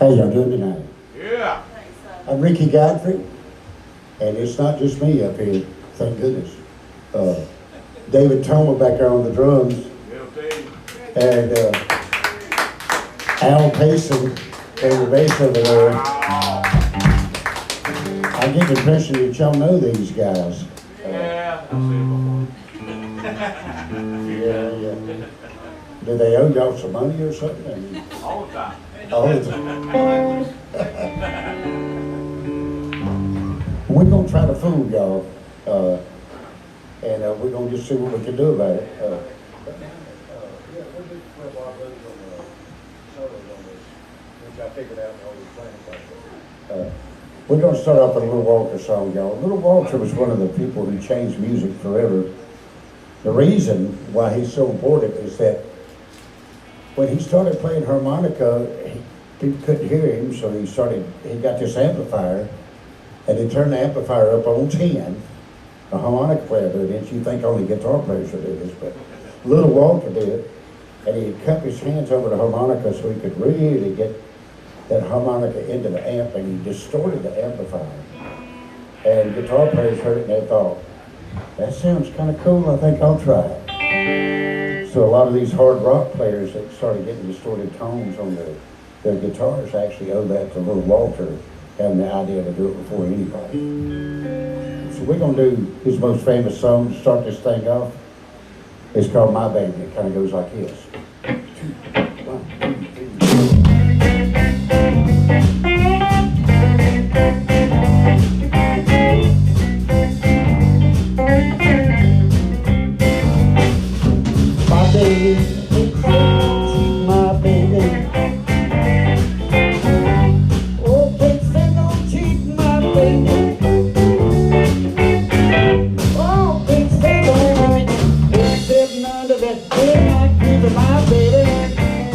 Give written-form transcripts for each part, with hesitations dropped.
How y'all doing tonight? Yeah. I'm Rickey, Godfrey, and it's not just me up here, thank goodness. David Toma back there on the drums, and Al Payson playing the bass over there. I get the impression that y'all know these guys. Yeah, I've seen Yeah. Do they owe y'all some money or something? I mean, it before. All the time. all the time. We're gonna try to fool y'all, and we're gonna just see what we can do about it. We're going to start off with a Little Walter song, y'all. Little Walter was one of the people who changed music forever. The reason why he's so important is that when he started playing harmonica, people couldn't hear him, so he got this amplifier, and he turned the amplifier up on 10. A harmonica player did it. You think only guitar players should do this, but Little Walter did it, and he cupped his hands over the harmonica so he could really get that harmonica into the amp, and he distorted the amplifier. And guitar players heard it and they thought, that sounds kind of cool, I think I'll try it. So a lot of these hard rock players that started getting distorted tones on their guitars actually owe that to Little Walter having the idea to do it before anybody. So we're going to do his most famous song to start this thing off. It's called My Baby. It kind of goes like this. 1, 2, 3. My baby, oh, please don't cheat my baby. Oh, please don't sitting under that bed, I give my baby.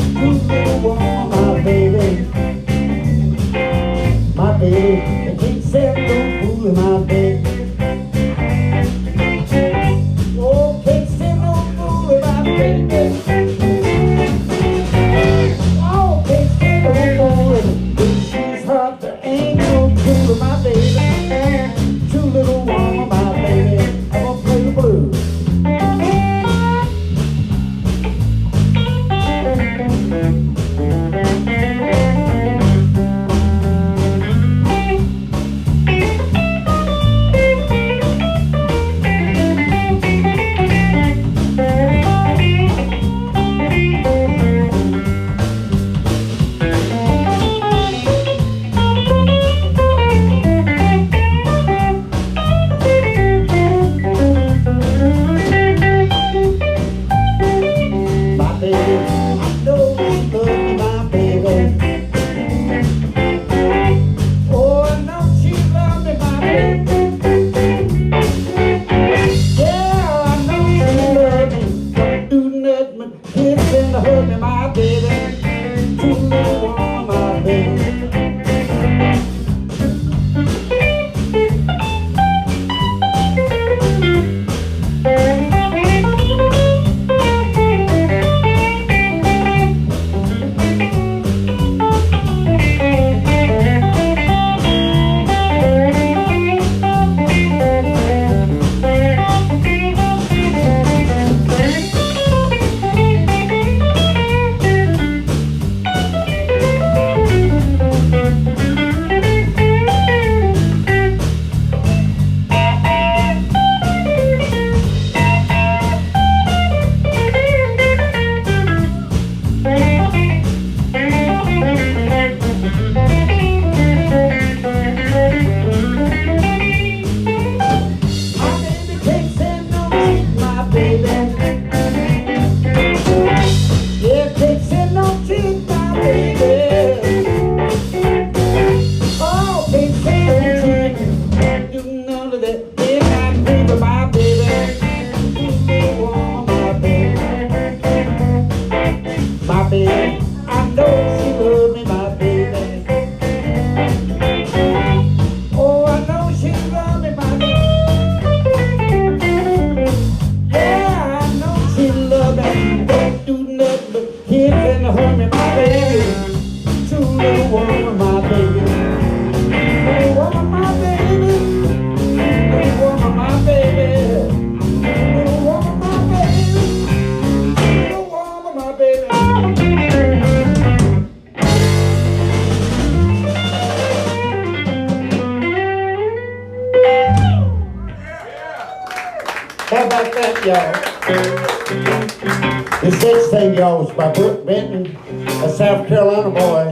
This next thing, y'all, is by Brooke Benton, a South Carolina boy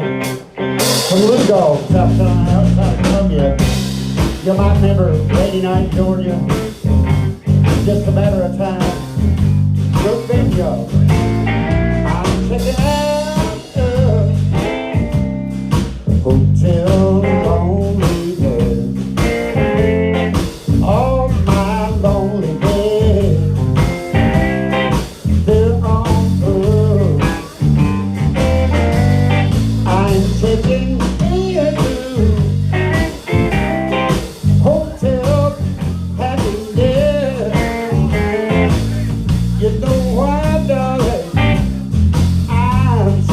from Lugol, South Carolina, outside of Columbia. You might remember Lady Night, Georgia. Just a matter of time. Brooke Benton, y'all. I'm checking out a hotel loneliness. All my lonely days, they're on earth. I'm checking into hotel happiness. You know why, darling? I'm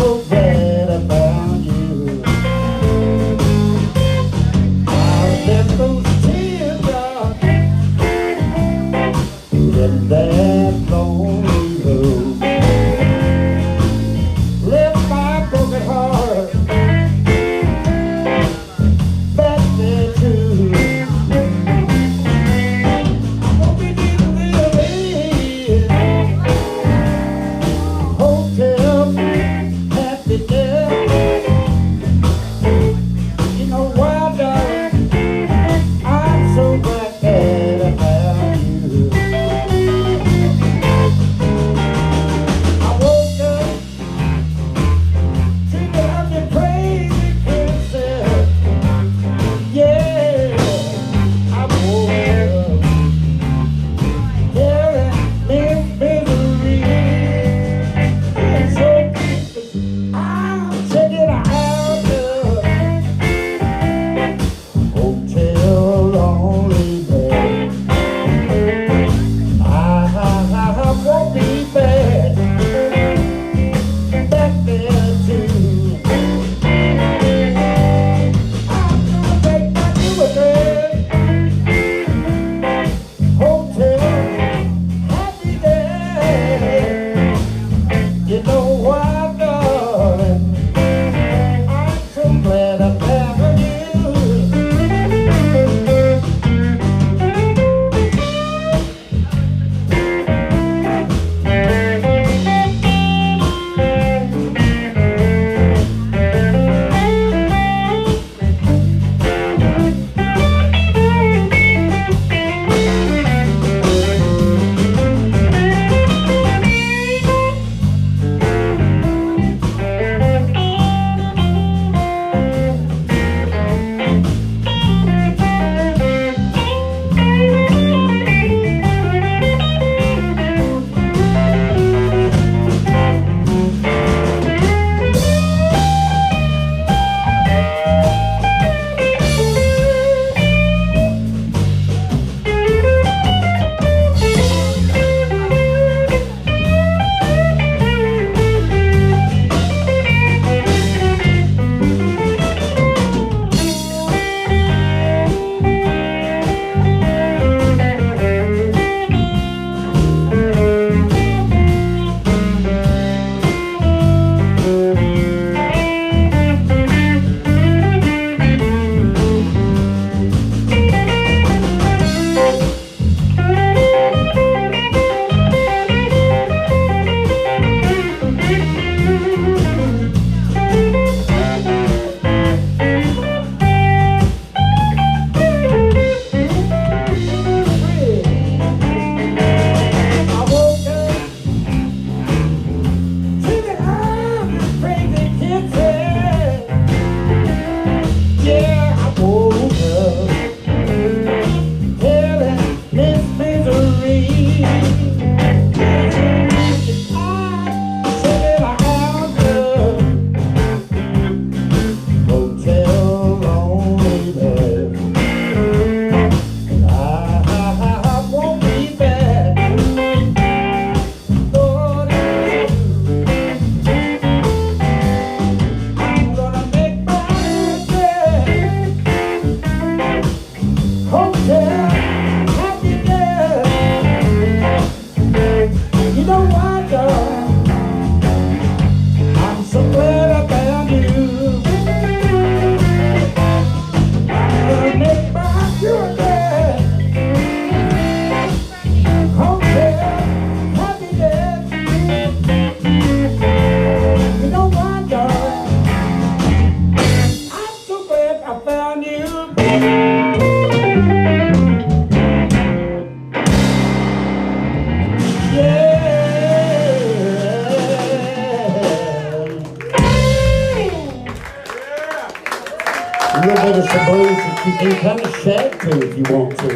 little bit of some blues that you can kind of shag to if you want to.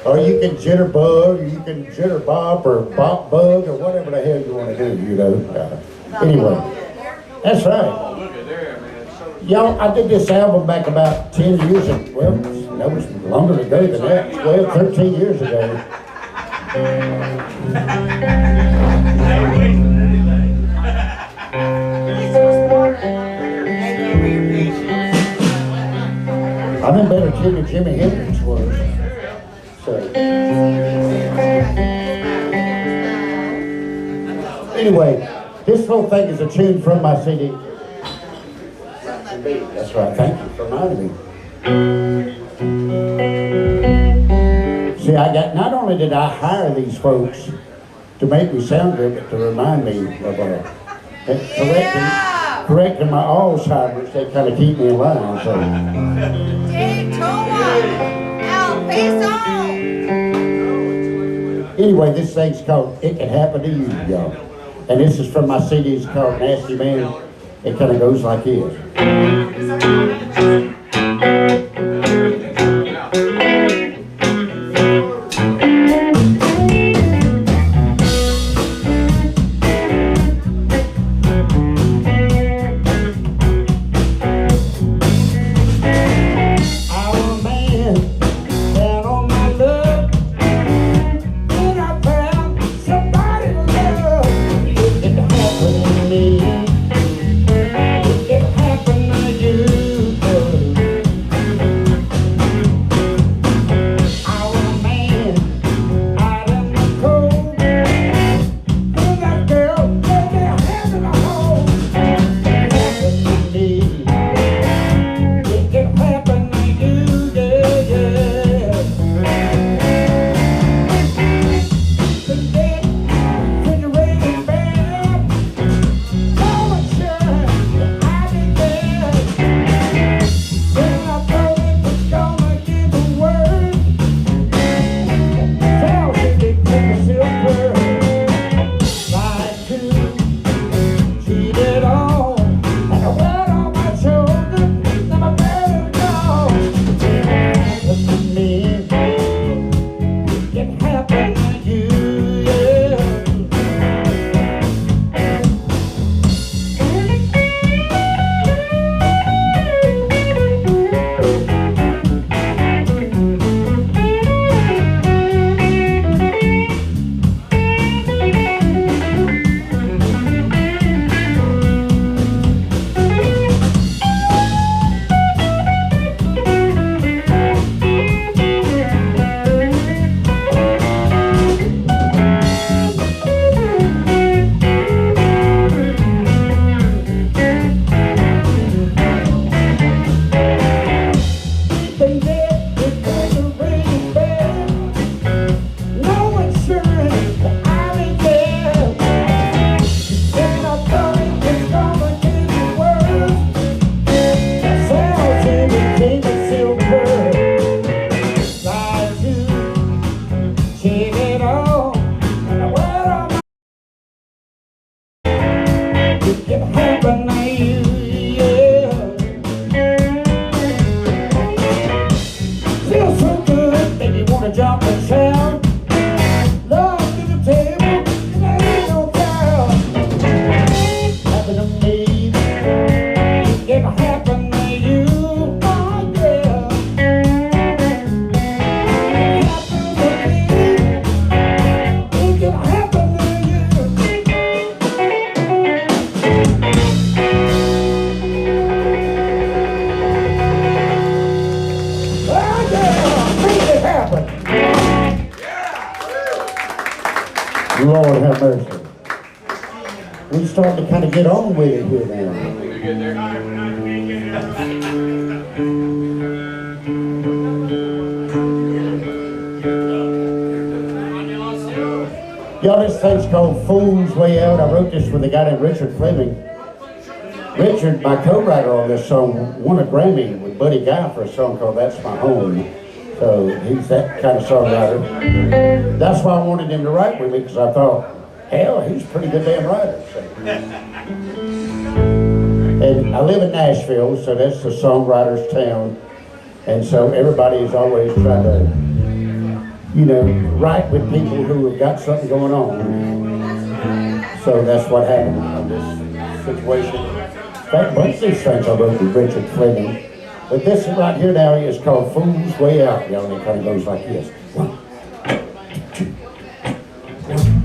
Or you can jitterbug, or you can jitterbop, or bop bug, or whatever the hell you want to do, you know. Anyway, that's right. Oh, look at there, man. Y'all, I did this album back about 10 years ago. Well, that was longer ago than that. 12, 13 years ago. I've been better tuned than Jimi Hendrix was. So. Anyway, this whole thing is a tune from my CD. That's right, thank you for reminding me. See, not only did I hire these folks to make me sound good, but to remind me of correcting my Alzheimer's. They kind of keep me in line. So. Anyway, this thing's called It Can Happen to You, y'all. And this is from my CD. It's called Nasty Man. It kind of goes like this. Lord have mercy. We starting to kind of get on with it here now. Y'all, this thing's called Fool's Way Out. I wrote this with a guy named Richard Fleming. Richard, my co-writer on this song, won a Grammy with Buddy Guy for a song called That's My Home. So he's that kind of songwriter. That's why I wanted him to write with me, because I thought, hell, he's a pretty good damn writer. So. And I live in Nashville, so that's the songwriter's town. And so everybody is always trying to, write with people who have got something going on. So that's what happened in this situation. In fact, both of these things I wrote with Richard Fleming. But this right here now is called Fool's Way Out. And it kind of goes like this. 1, 2, 1.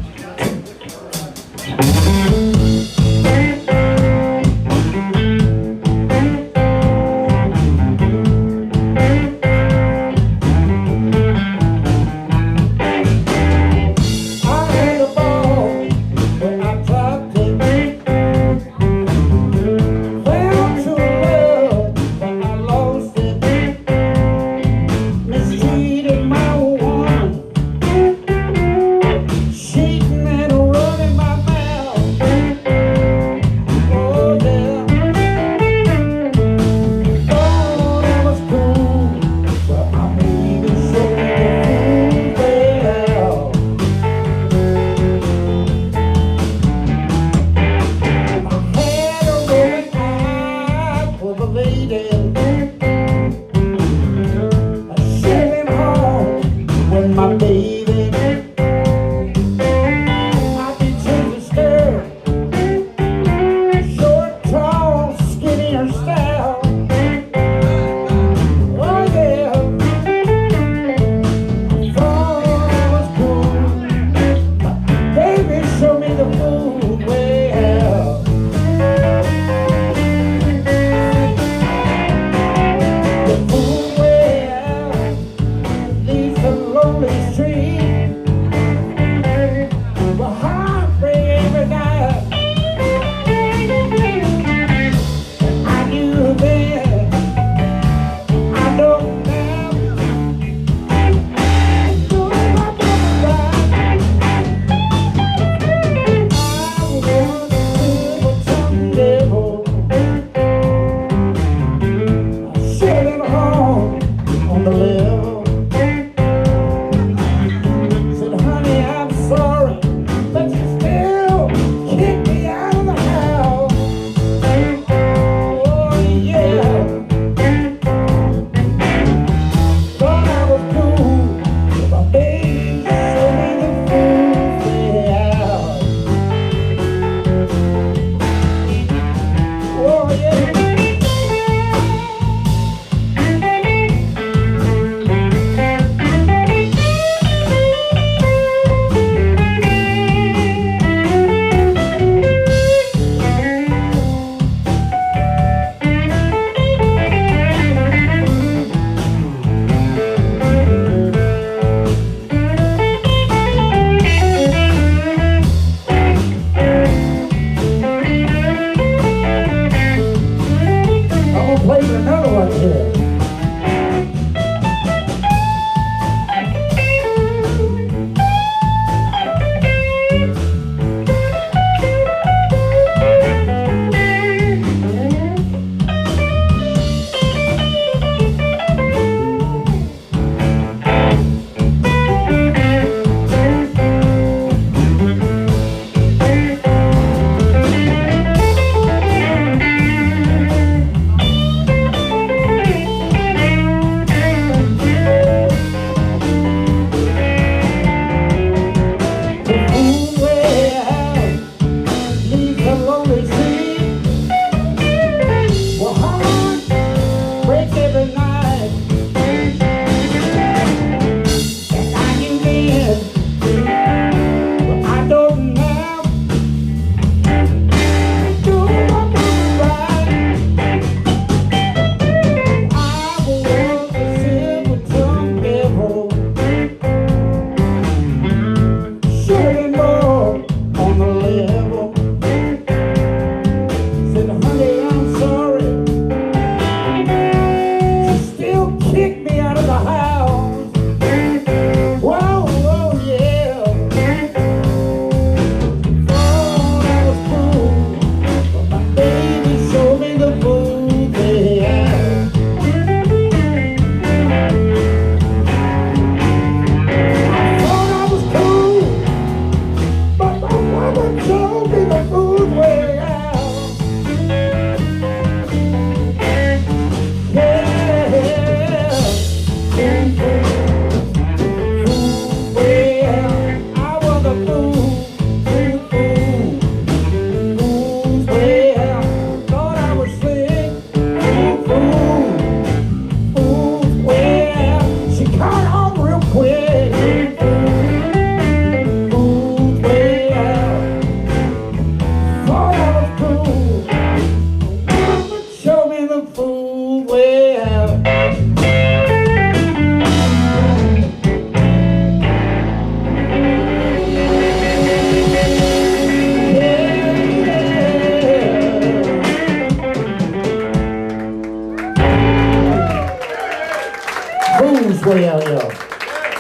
Everybody out, y'all.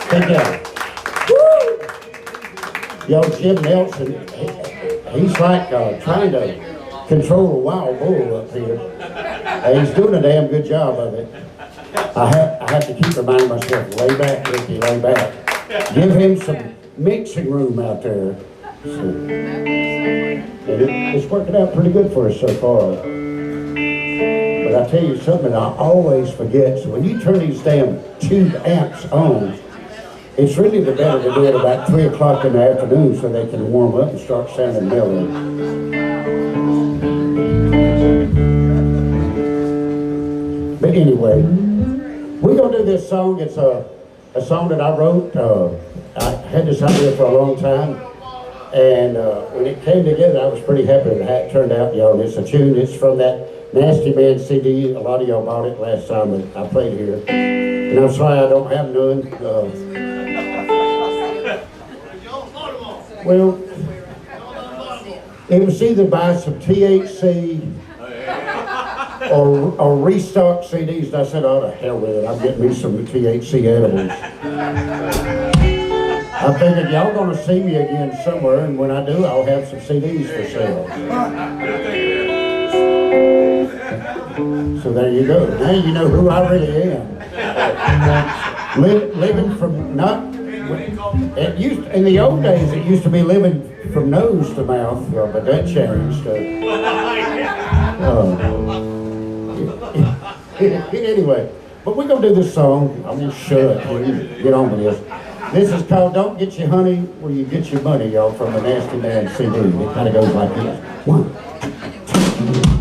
Take care. Woo! Yo, Jim Nelson, he's like trying to control a wild bull up here. He's doing a damn good job of it. I have to keep reminding myself, lay back, Rickey, lay back. Give him some mixing room out there. So, it's working out pretty good for us so far. But I tell you something I always forget. So when you turn these damn tube amps on, it's really better to do it about 3 o'clock in the afternoon so they can warm up and start sounding mellow. But anyway, we're going to do this song. It's a song that I wrote. I had this idea for a long time. And when it came together, I was pretty happy with how it turned out, y'all. It's a tune. It's from that Nasty Man CD. A lot of y'all bought it last time that I played here. And I'm sorry I don't have none. Well, it was either buy some THC or restock CDs. And I said, oh, to hell with it. I'm getting me some THC edibles. I figured y'all gonna see me again somewhere, and when I do, I'll have some CDs for sale. So there you go. Now you know who I really am. Living from not. It used in the old days. It used to be living from nose to mouth, but that changed. Anyway, but we're gonna do this song. I'm gonna shut up. Get on with this. This is called "Don't Get Your Honey Where You Get Your Money," y'all, from the Nasty Man CD. It kind of goes like this. 1, 2.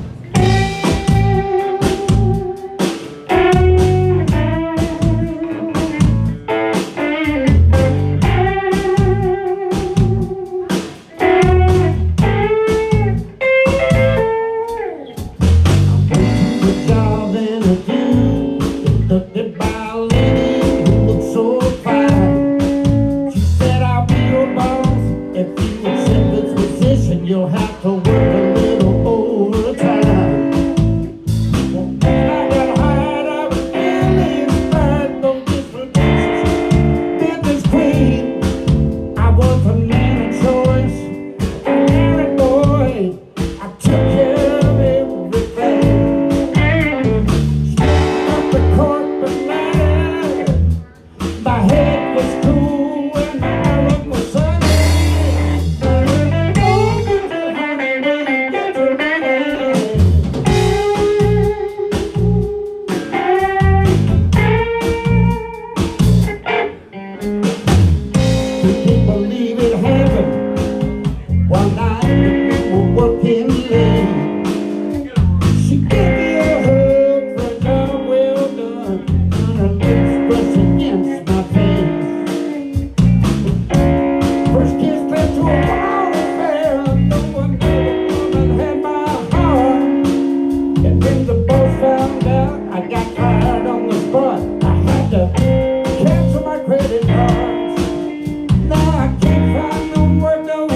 You'll have to work a little overtime. I got hired, I was feeling bad. Don't disrespect business queen. I was a man of choice, a married boy. I took care of everything. Straight up the corporate ladder. My head was cool and my outlook was sunny. One night we were working late. She gave me a hug for a job well done, and her lips brushed against my face. First kiss led to a wild affair. No one knew the woman had my heart. And when the boss found out, I got fired on the spot. I had to cancel my credit cards. Now I can't find no work nowhere.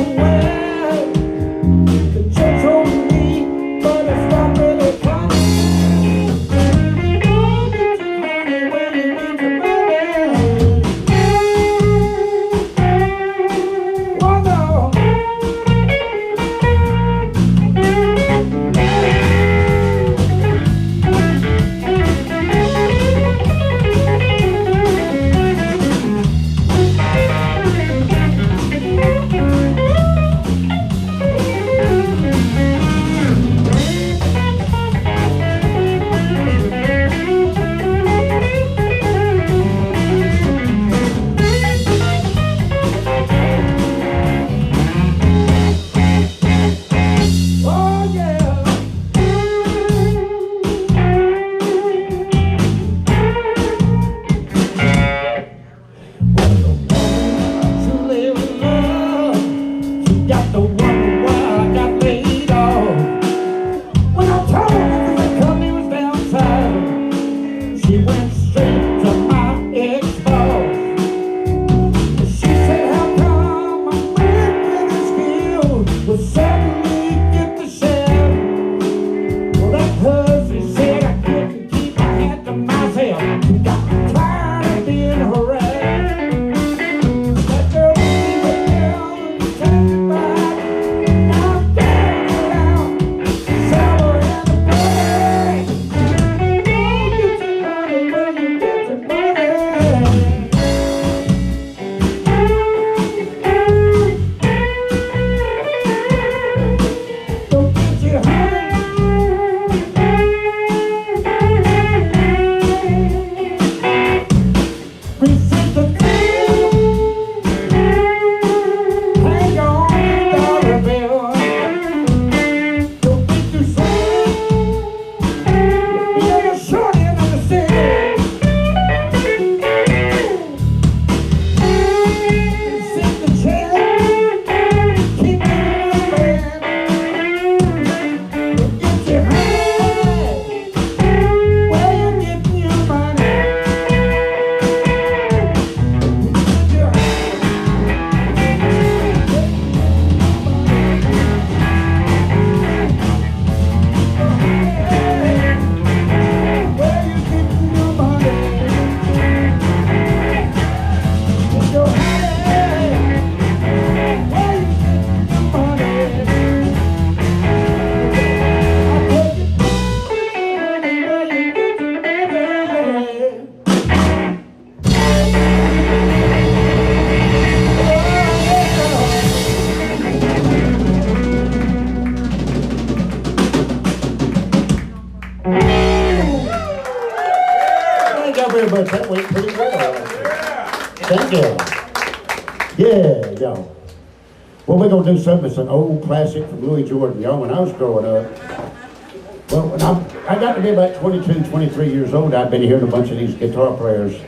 you, but that went pretty well. Yeah. Thank you. Yeah, y'all. Well, we're going to do something that's an old classic from Louis Jordan. Y'all, when I was growing up, well, when I got to be about 22, 23 years old, I'd been hearing a bunch of these guitar players.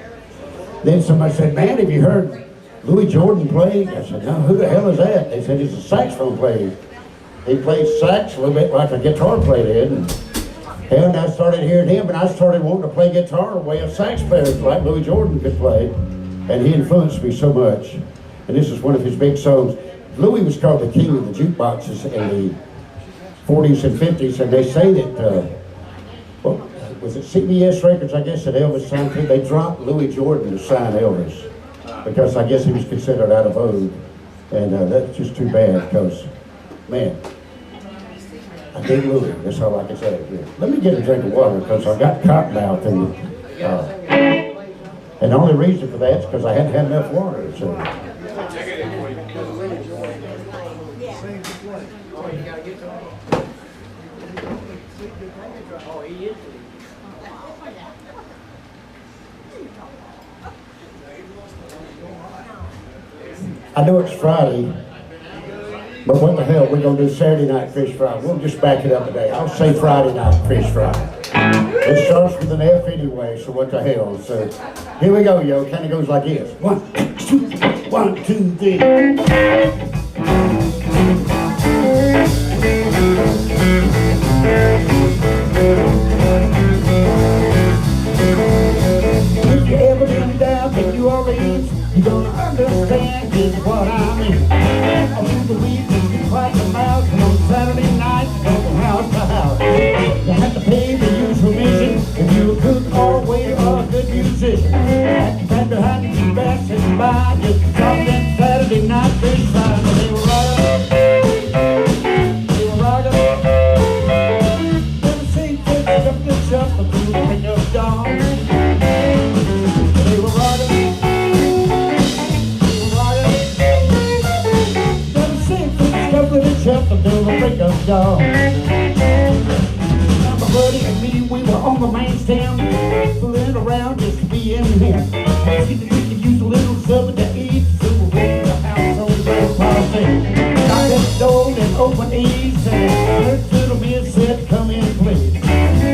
Then somebody said, man, have you heard Louis Jordan play? I said, no, who the hell is that? They said, he's a saxophone player. He played sax a little bit like a guitar player did. And I started hearing him, and I started wanting to play guitar the way a sax player like Louis Jordan could play. And he influenced me so much. And this is one of his big songs. Louis was called the king of the jukeboxes in the 40s and 50s, and they say that, well, was it CBS Records, I guess, that Elvis signed to? They dropped Louis Jordan to sign Elvis because I guess he was considered out of vogue. And that's just too bad because, man, I dig Louis. That's all I can say. Yeah. Let me get a drink of water because I got cotton mouth and the only reason for that is because I hadn't had enough water. So. I know it's Friday, but what the hell, we're going to do Saturday night fish fry. We'll just back it up today. I'll say Friday night fish fry. It starts with an F anyway, so what the hell. So here we go, yo. Kind of goes like this. 1, 2, 1, 2, 3. If you ever been down to New Orleans, you're gonna understand just what I mean. I do believe you can quite the mouth, and on Saturday night, you go from house to house. You have to pay the usual admission if you're a cook or a waiter or a good musician. At the back behind the bass and by, just drop that Saturday night fish fry. They were rockin', they were rockin'. Never seen fish up the shuffle through the pick of dawn. They were rockin'. Up until the break of dawn. Now my buddy and me, we were on the main stand, fooling around just to be in here. See that we could use a little something to eat, so we went to the house on the road party. Knocked at the door and opened ease, and heard to the men said, come in please.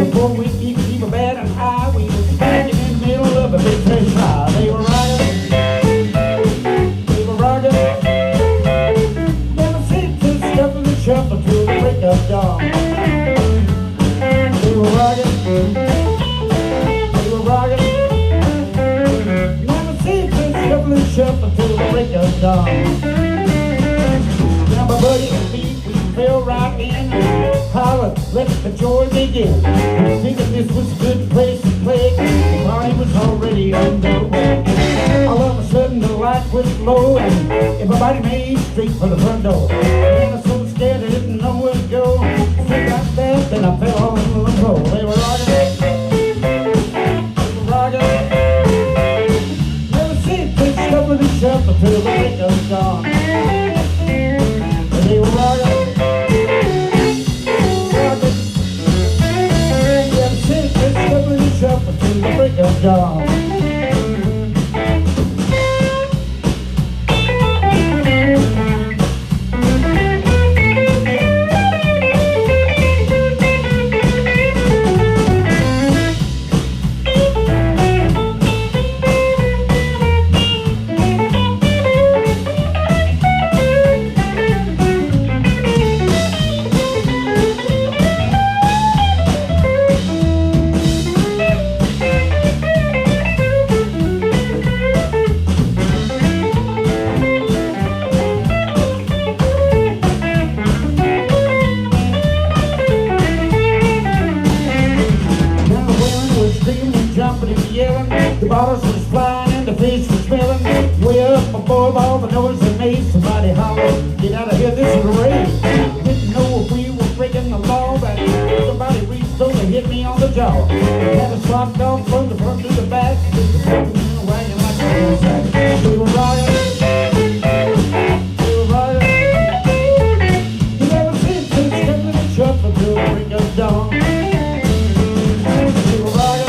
Before we could keep a bat and eye, we were standing in the middle of a big fish fry. They were rocking, they were rocking. Up until the break of dawn. They were rockin', they were rockin'. Never seen this couple up until the break of dawn. Now my buddy and me, we fell right in, hollered, let the joy begin. Thinking this was a good place to play, the party was already underway. All of a sudden the light went low, and everybody made straight for the front door. And I was so scared I didn't know where to go. Straight like that, then I fell on the floor. They were rockin', they were rockin'. Never seen this stuff with the shop until the break of dawn. They were rockin', rockin'. Never seen this stuff with the shop until the break of dawn. The bottles was flying and the fish was smelling. Way up above all the noise they made. Somebody hollered, get out of here, this is a raid. Didn't know if we were breaking the law, but somebody reached over and hit me on the jaw. Had us locked off from the front to the back. Wagging like a horse. We were rocking, we were rocking. You never seen two stepping and shuffle till the break of dawn. We were rocking.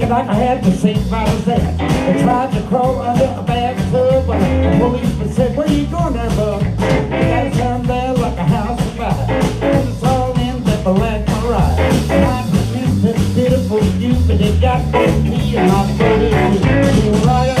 looking like I had the same virus that. I tried to crawl under a bathtub, but the policeman said, "Where you going there, bud?" I got to turn there like a house of fire. And it's all in that black ride. I miss this beautiful you, but it got me and my buddy. You rock it.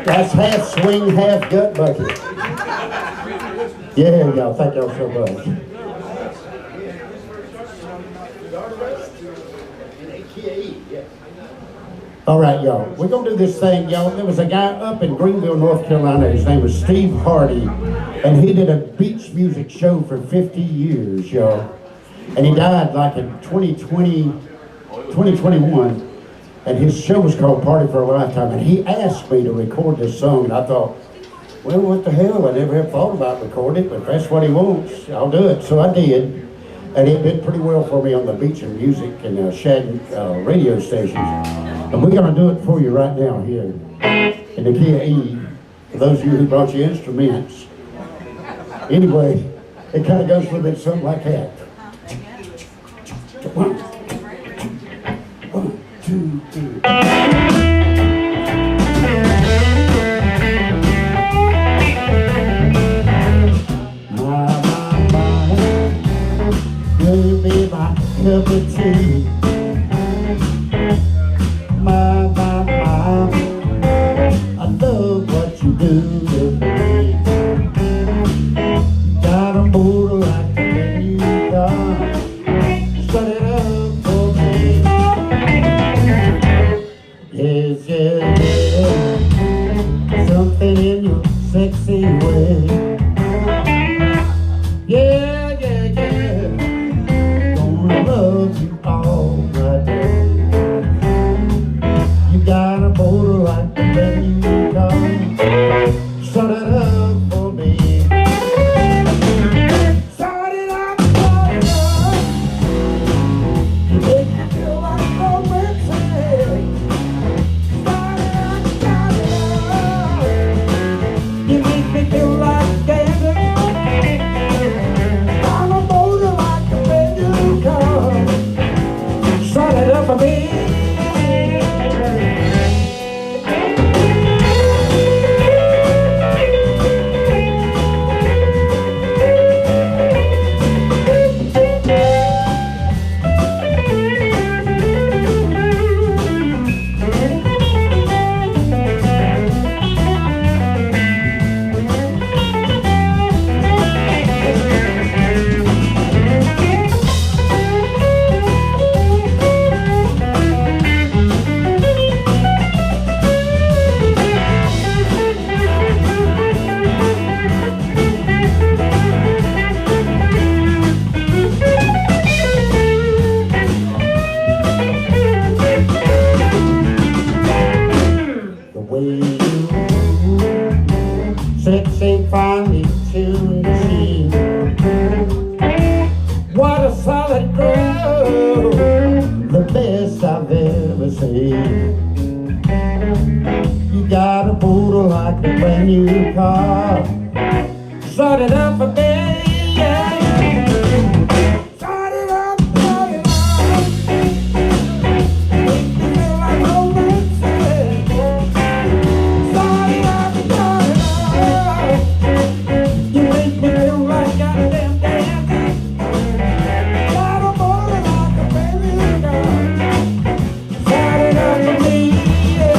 That's half swing, half gut bucket. Yeah, y'all. Thank y'all so much. All right, y'all. We're going to do this thing, y'all. There was a guy up in Greenville, North Carolina. His name was Steve Hardy. And he did a beach music show for 50 years, y'all. And he died like in 2021. And his show was called Party for a Lifetime. And he asked me to record this song. And I thought, well, what the hell? I never have thought about recording it. But if that's what he wants, I'll do it. So I did. And it did pretty well for me on the Beach and Music and Shad radio stations. And we're going to do it for you right now here in the key of E. For those of you who brought your instruments. Anyway, it kind of goes a little bit something like that. 1, 2, 3. You be my cup of tea. My, I love what you do to me. Got a motor like the way you got. Start it up for me. brand new car. Start it up for me. Start it up, start it up. Make me feel like romance. Start it up, start it up. You make me feel like goddamn dancing. Got a boy like a baby girl. Start it up for me, yeah.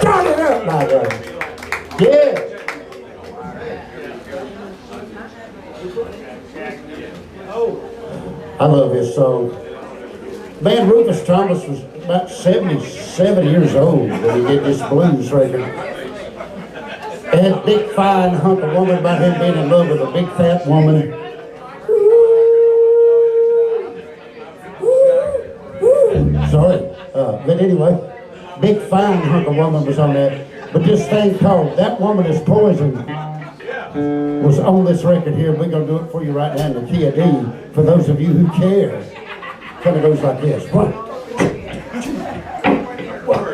Start it up, my brother. Yeah. I love this song. Man, Rufus Thomas was about 77 years old when he did this blues record. That big fine hunk of woman about him being in love with a big fat woman. Sorry. But anyway, big fine hunk of woman was on that. But this thing called That Woman Is Poison was on this record here. We're going to do it for you right now in the key of D. For those of you who care. Kind of goes like this. 1, 2, 1.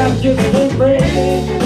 I just can't break it.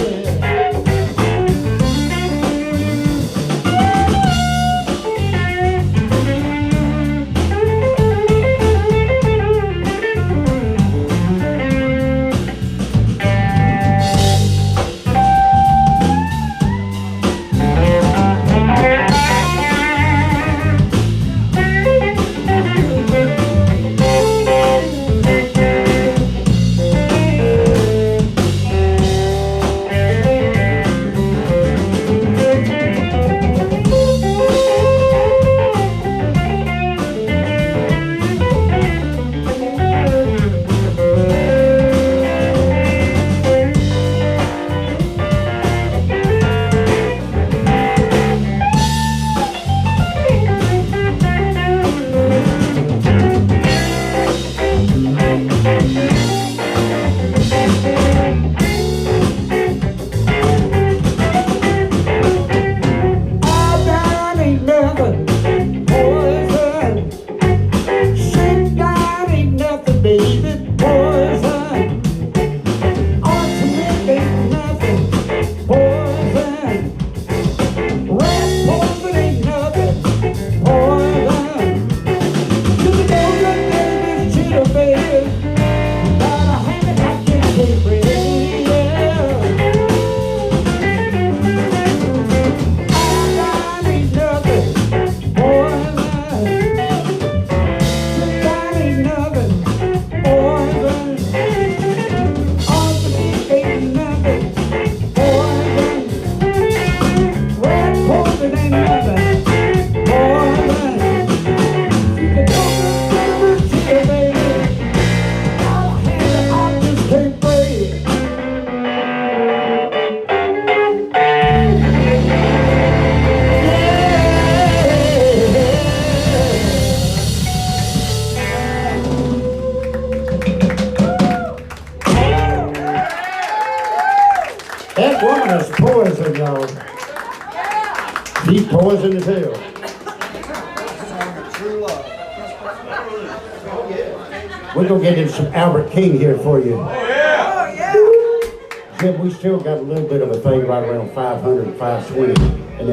That woman is poison, y'all. She's poison as hell. We're going to get him some Albert King here for you. Jim, we still got a little bit of a thing right around 500, 520 and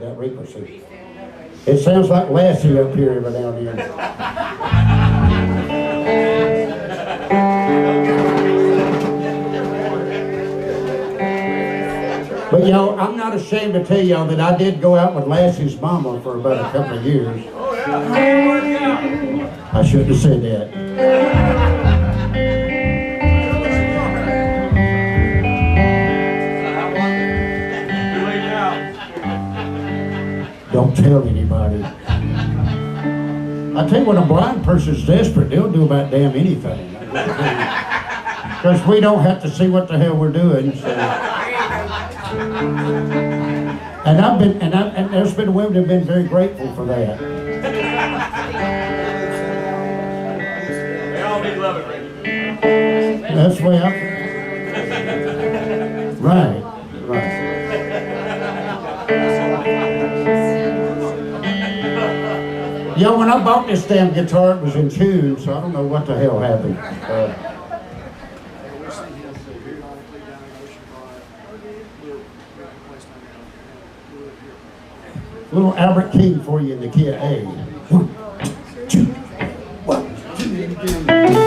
that frequency. It sounds like Lassie up here every now and then. But y'all, I'm not ashamed to tell y'all that I did go out with Lassie's mama for about a couple of years. I shouldn't have said that. Don't tell anybody. I tell you, when a blind person's desperate, they'll do about damn anything. Because we don't have to see what the hell we're doing. So. And there's been women who've been very grateful for that. They all need love it, Rickey. That's the way I. Right. Yeah, when I bought this damn guitar, it was in tune, so I don't know what the hell happened. Little Albert King for you in the key of A. 1, 2, 1, 2.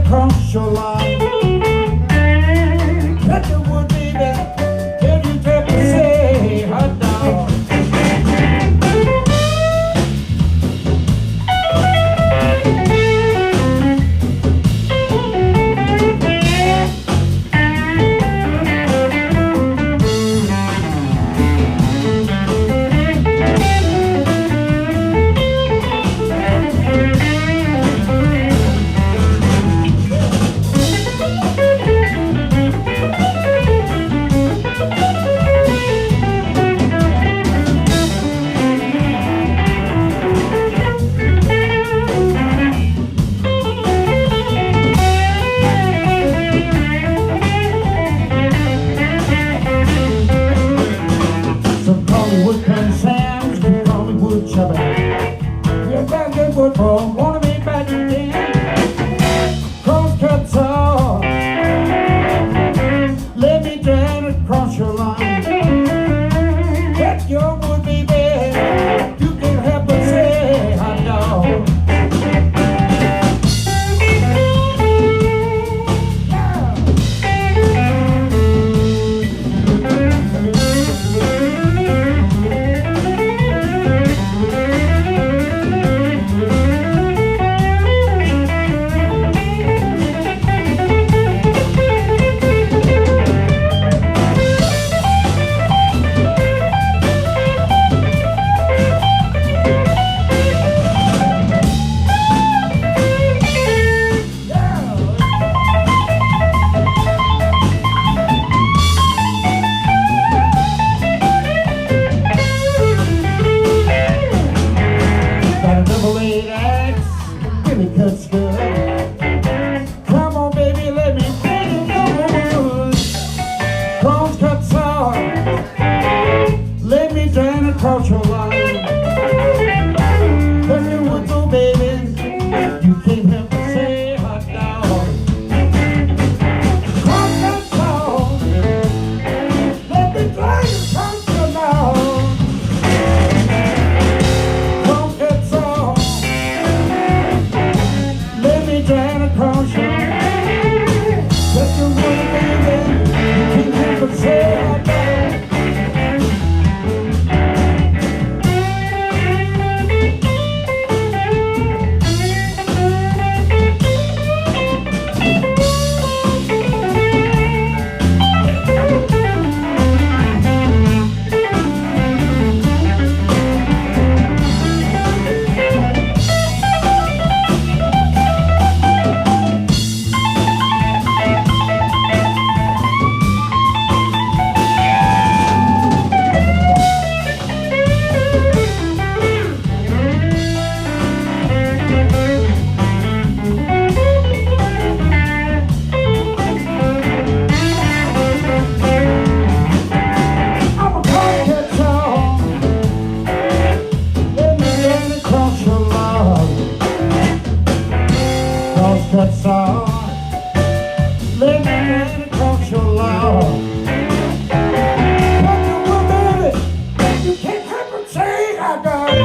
across your line. Cut the wood, baby, till you get to say hot dog. Wanna be back again. Crosscuts off. Let me drown across your line. Get your wood, baby. You can't help but say hot dog. Cuts good. Come on, baby, let me bring you the wood. Cross cuts off. Let me drown across your line. Let me wood go, baby. You can't help but say hot dog. Cross cuts off. Let me drown across your line. Cross cuts off. Drown across your line. Just a woman, baby. You can't help but say hot dog. Cuts off. Let me run across your lawn. What you want, baby? You can't help but say I got it.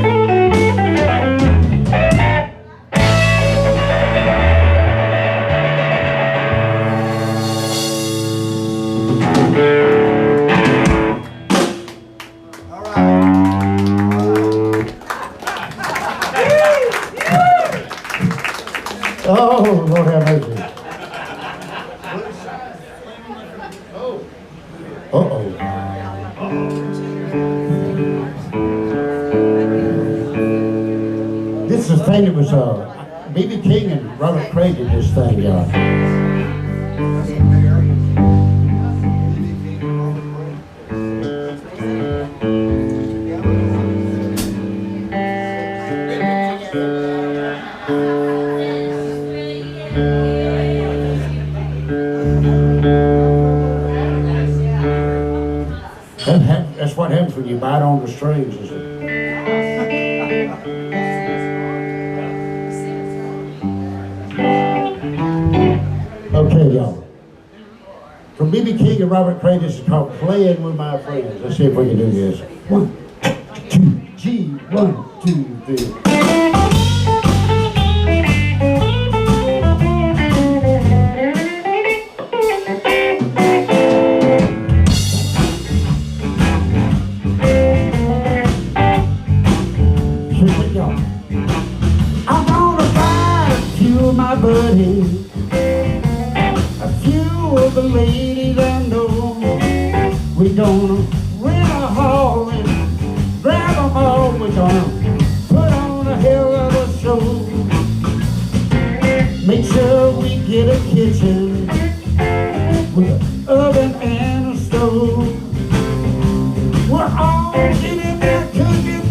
Oh, Lord have mercy. Uh-oh. This is the thing that was, B.B. King and Robert Cray did this thing, y'all. That's what happens when you bite on the strings, isn't it? Okay, y'all. From B.B. King and Robert Cray, this is called Playing With My Friends. Let's see if we can do this. 1, 2, G, 1, 2, 3. the ladies I know. We're gonna rent a hall and grab them all. We're gonna put on a hell of a show. Make sure we get a kitchen with an oven and a stove. We're all getting there cooking.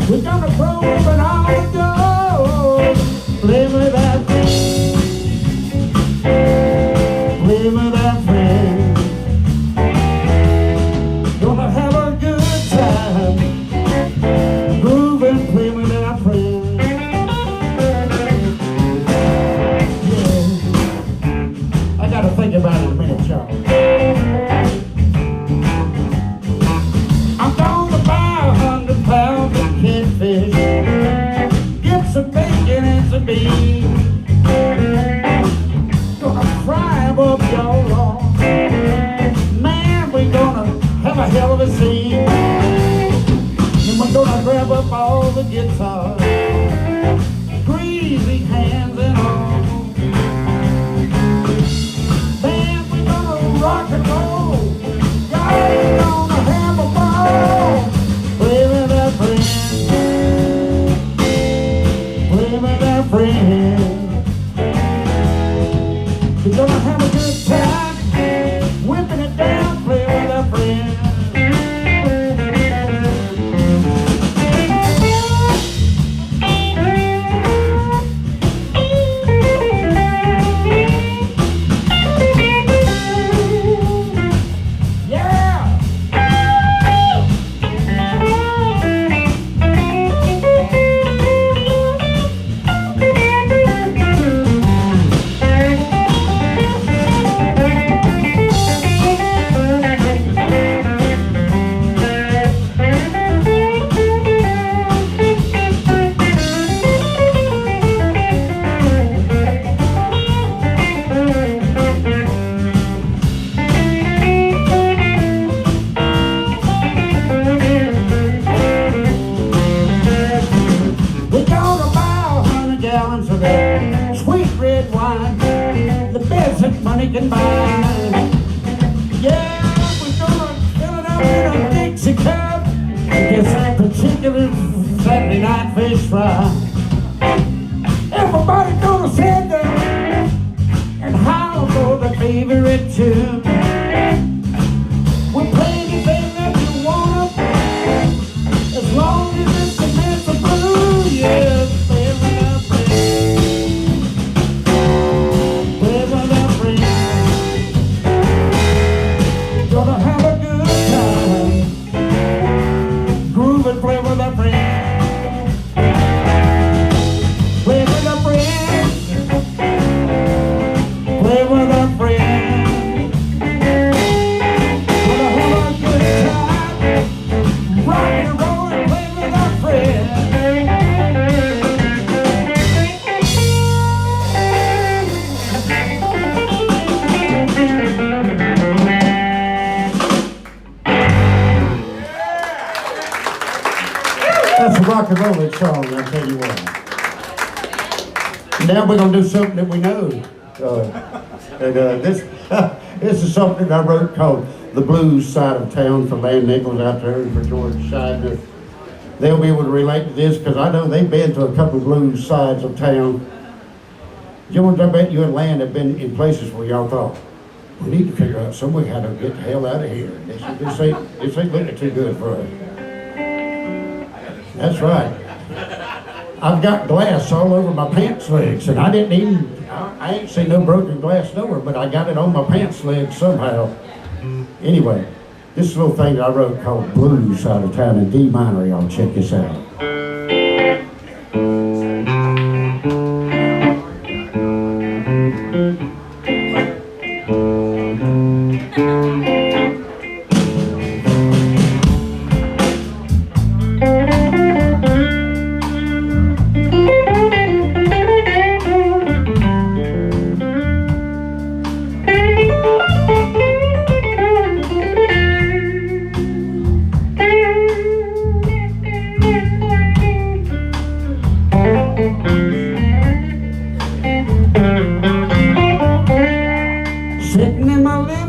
We're gonna throw open all the doors. Play with that friend. Play with that friend. Gonna have a good time. Groove and play with that friend. Yeah. I gotta think about it a minute, y'all. I'm gonna buy 100 pounds of catfish, get some bacon and some beans. Gonna fry 'em up, y'all. Man, we're gonna have a hell of a scene. And we're gonna grab up all the guitars, greasy hands and all. Man, we're gonna rock and roll. Y'all gonna have a ball. Play with that friend. Play with that friend. We're gonna have a good time. Whipping it down. Play with that friend. Money can buy. Yeah, we're gonna fill it up in a Dixie cup. Get some particular Saturday night fish fry. Everybody gonna sit down and howl for their favorite tune. We'll play anything that you want, as long as it's a mess of blue. Yeah, play with that friend. Gonna have a good time. Groove and play with a friend. Play with a friend. Play with a friend. Gonna have a good time. Rock and roll and play with a friend. That's a rock and roll song, I'll tell you what. Now we're going to do something that we know. This this is something I wrote called The Blues Side of Town for Van Nichols out there and for George Scheidner. They'll be able to relate to this because I know they've been to a couple of blues sides of town. George, I bet you and Land have been in places where y'all thought, we need to figure out some way how to get the hell out of here. This ain't looking too good for us. That's right. I've got glass all over my pants legs, and I ain't seen no broken glass nowhere, but I got it on my pants legs somehow. Anyway, this little thing that I wrote called Blues Side of Town in D minor, y'all check this out.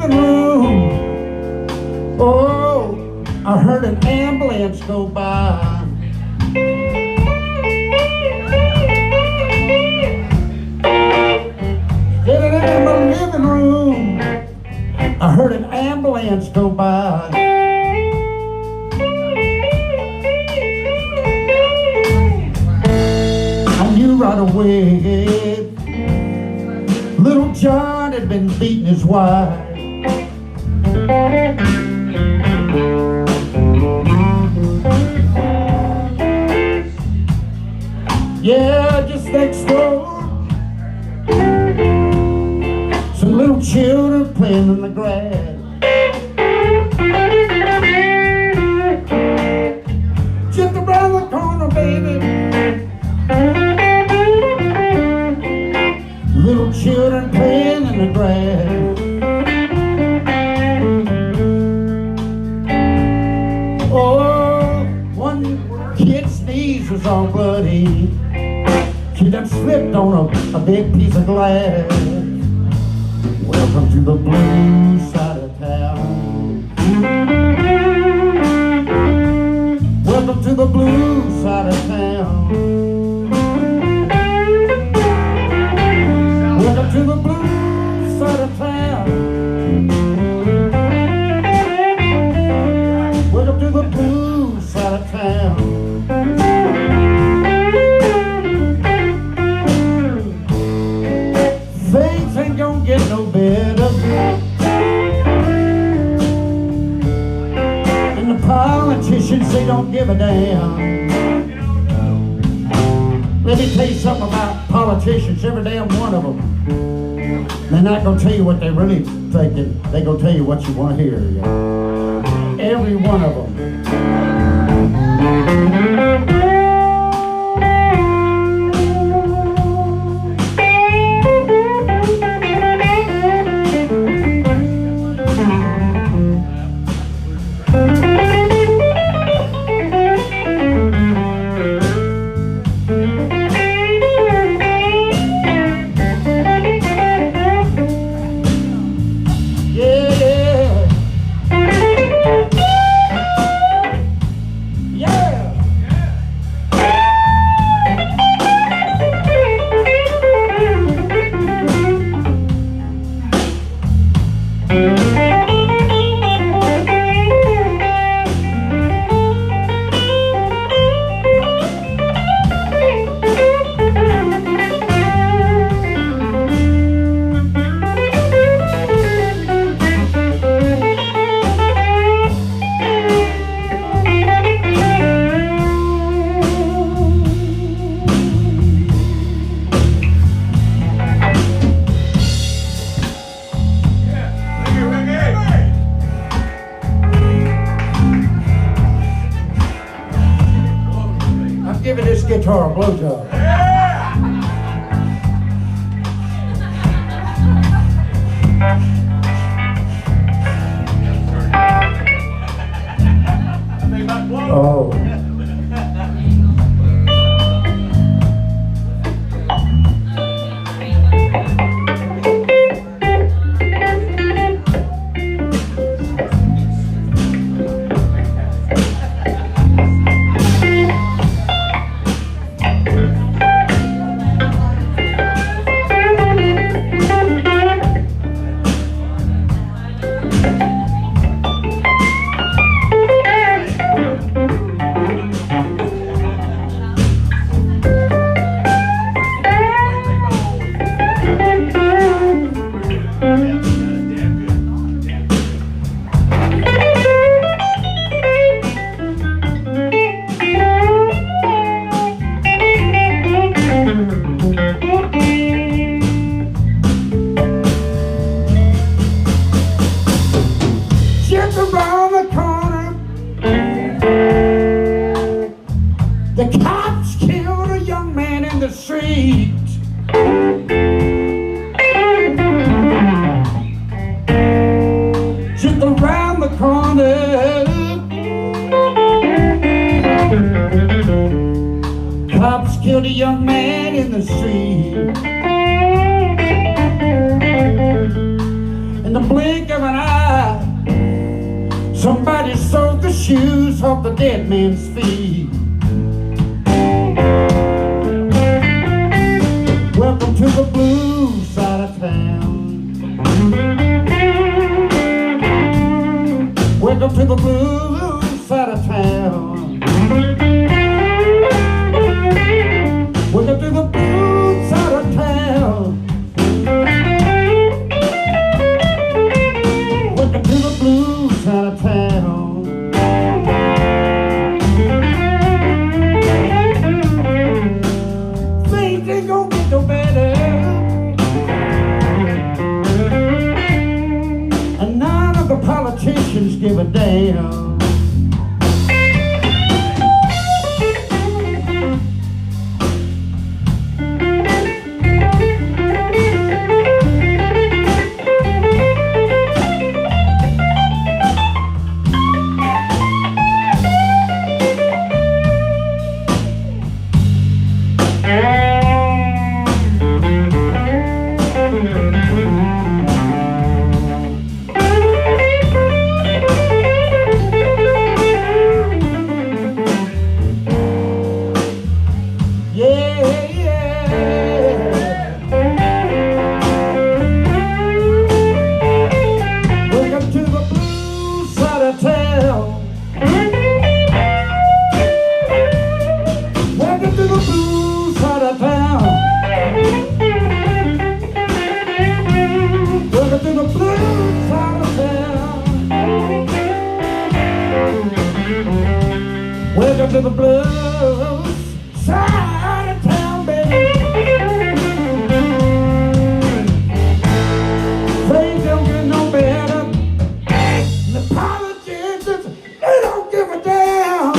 living room. Oh, I heard an ambulance go by. Sitting in my living room, I heard an ambulance go by. I knew right away little John had been beating his wife. Yeah, just next door, some little children playing in the grass. Just around the corner, baby, little children playing in the grass. Oh, one kid's knees was all bloody. She done slipped on a big piece of glass. Welcome to the blue side of town. Welcome to the blue side of town. Welcome to the blue side of town. Welcome to the blue side of town. Things ain't gonna get no better, and the politicians, they don't give a damn. Let me tell you something about politicians, every damn one of them. They're not gonna tell you what they really thinking. They gonna tell you what you want to hear. Every one of them. Giving this guitar a blowjob. Oh. The cops killed a young man in the street. Just around the corner, cops killed a young man in the street. In the blink of an eye, off the dead man's feet. Welcome to the blue side of town. Welcome to the blue side of town. Welcome to the blue side of town. Welcome to the blue side of town. Things ain't gonna get no better, and none of the politicians give a damn. Welcome to the blues side of town, baby. Things don't get no better. The politicians, they don't give a damn.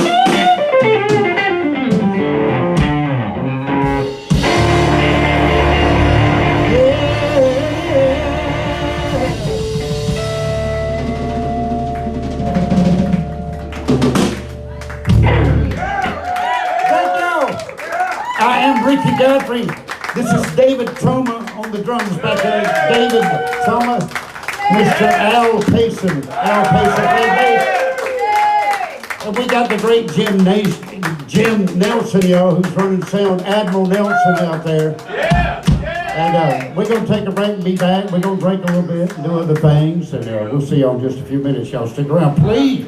I am Rickey Godfrey. This is David Toma on the drums back there. David Toma, Mr. Al Payson. Al Payson. And we got the great Jim Nelson, y'all, who's running sound. Admiral Nelson out there. And we're going to take a break and be back. We're going to drink a little bit and do other things. And we'll see y'all in just a few minutes. Y'all stick around, please.